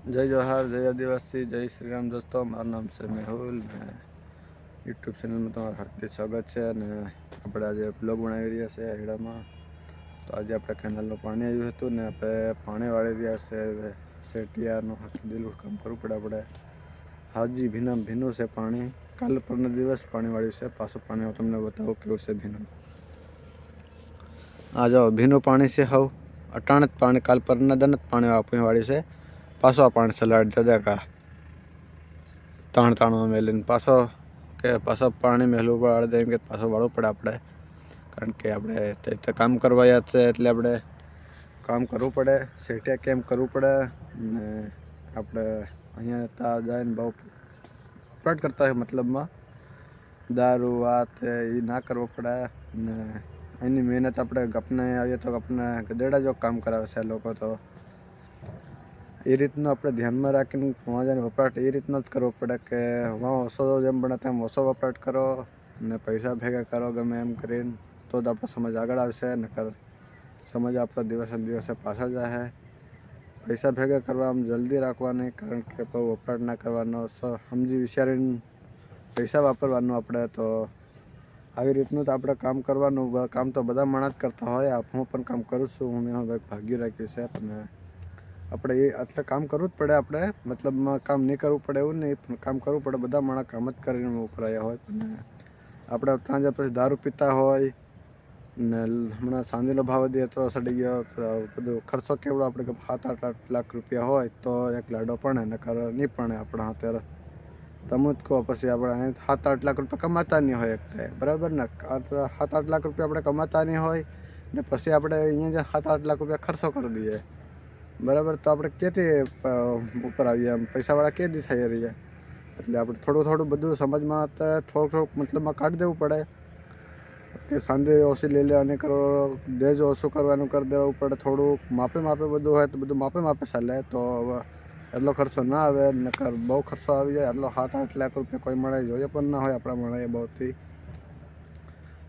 जय जोहार, जय आदिवासी, जय श्री राम। दोस्तों, मारू नाम से मेहुल ने यूट्यूब चैनल में तमारुं हार्दिक स्वागत है। આપણે આજે બ્લોગ બનાવી રહ્યા છે હેડામાં। તો આજે આપણે કેનાલનું પાણી આવ્યું હતું ને આપણે પાણી વાળી રહ્યા છે શેટિયાનું દિલું કામ કરવું પડે આપણે। હાજી ભીનું છે પાણી। કાલ પરનો દિવસ પાણી વાળ્યું છે, પાછું પાણી હું તમને બતાવું કેવું છે ભીનું। આ જો ભીનું પાણી છે, હાવ અટાણે જ પાણી, કાલ પરના દન જ પાણી વાળ્યું છે। पासो पानी सलाड जदा का ताण मेलीने पासो पानी मेलू पड़े देम के पासो वाळू पड़े आपणे, कारण के आपणे काम करवा छे एटले आपणे काम करवू पड़े। सेटिया केम करवू पड़े ने आपणे अहींया ता जाईने बहु वपराट करता है, मतलब में दारू वात ए ना करवू पड़े ने एनी मेहनत आपणे अपने आवीए तो अपने गधेड़ा जो काम करावे छे लोको। तो ए रीतना अपने ध्यान में राखीने वहाँ वपराट ए रीतना ज करवो पड़े के वहाँ ओछो जेम बने तेम ओछो वपराट करो ने पैसा भेगा करो गमे एम करीने, तो ज आपणो समाज आगळ आवशे। नकर समाज आपणो दिवसे ने दिवसे पाछळ जाशे। पैसा भेगा करवामां जल्दी राखवानी, कारण के बहु वपराट ना करवानो, समजी विचारीने पैसा वापरवानो आपणे। तो આવી રીતનું તો આપણે કામ કરવાનું। કામ તો બધા માણસ કરતા હોય, હું પણ કામ કરું છું। હું મેં ભાગ્ય રાખ્યું છે, પણ આપણે એટલે કામ કરવું જ પડે આપણે, મતલબમાં કામ નહીં કરવું પડે એવું નહીં, પણ કામ કરવું પડે। બધા માણસ કામ જ કરીને વપરાયા હોય, પણ આપણે ત્યાં જ પછી દારૂ પીતા હોય ને હમણાં ચાંદીનો ભાવ વધી એટલો સડી ગયો, બધું ખર્ચો કેવડો આપણે કે 7-8 લાખ રૂપિયા હોય તો એક લાડો પણ નકર નહીં પણ આપણા અત્યારે તમે જ કહો। પછી આપણે 7-8 લાખ રૂપિયા કમાતા નહીં હોય એક, બરાબર ને? 7-8 લાખ રૂપિયા આપણે કમાતા નહીં હોય ને પછી આપણે અહીંયા 7-8 લાખ રૂપિયા ખર્ચો કરી દઈએ, બરાબર? તો આપણે ક્યાંથી ઉપર આવીએ, આમ પૈસાવાળા ક્યાંથી થઈ રહીએ? એટલે આપણે થોડું બધું સમજમાં થોડુંક મતલબમાં કાઢી દેવું પડે કે સાંજે ઓછી લઈ લેવાની કરો, દેજ ઓછું કરવાનું કરી દેવું પડે। થોડુંક માપે બધું હોય તો બધું માપે ચાલે, તો એટલો ખર્ચો ના આવે। નકર બહુ ખર્ચો આવી જાય, એટલો 7-8 લાખ રૂપિયા કોઈ મળે જોઈએ પણ ના હોય આપણા મળે બહુથી।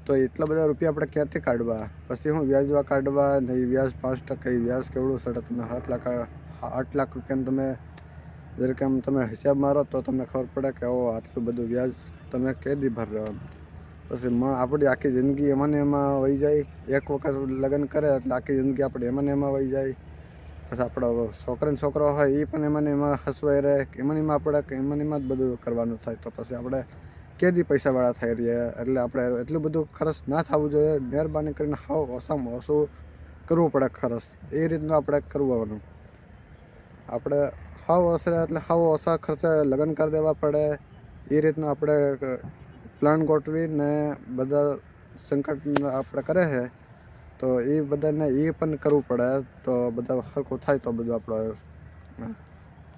તો એટલા બધા રૂપિયા આપણે ક્યાંથી કાઢવા? પછી હું વ્યાજવા કાઢવા ને એ વ્યાજ 5% વ્યાજ કેવડું સડે? તમે 8 લાખ રૂપિયાનું તમે જરીક આમ તમે હિસાબ મારો તો તમને ખબર પડે કે ઓ આટલું બધું વ્યાજ તમે કેદી ભરો। પછી આપણી આખી જિંદગી એમાં ને એમાં વહી જાય। એક વખત લગ્ન કરે એટલે આખી જિંદગી આપણે એમાં ને એમાં વહી જાય। પછી આપણો છોકરો હોય એ પણ એમાં ને એમાં હસવાઈ રહે, એમાં ને એમાં આપણે એમાં ને એમાં જ બધું કરવાનું થાય। તો પછી આપણે કેદી પૈસાવાળા થઈ રહીએ? એટલે આપણે એટલું બધું ખર્ચ ના થવું જોઈએ। મહેરબાની કરીને હાવ ઓછામાં ઓછું કરવું પડે ખર્ચ, એ રીતનું આપણે કરવાનું। આપણે હાવ ઓછા એટલે હાવ ઓછા ખર્ચે લગ્ન કરી દેવા પડે, એ રીતનું આપણે પ્લાન ગોઠવીને બધા સંકટ આપણે કરે છે તો એ બધાને એ પણ કરવું પડે, તો બધા સરખું થાય તો બધું આપણે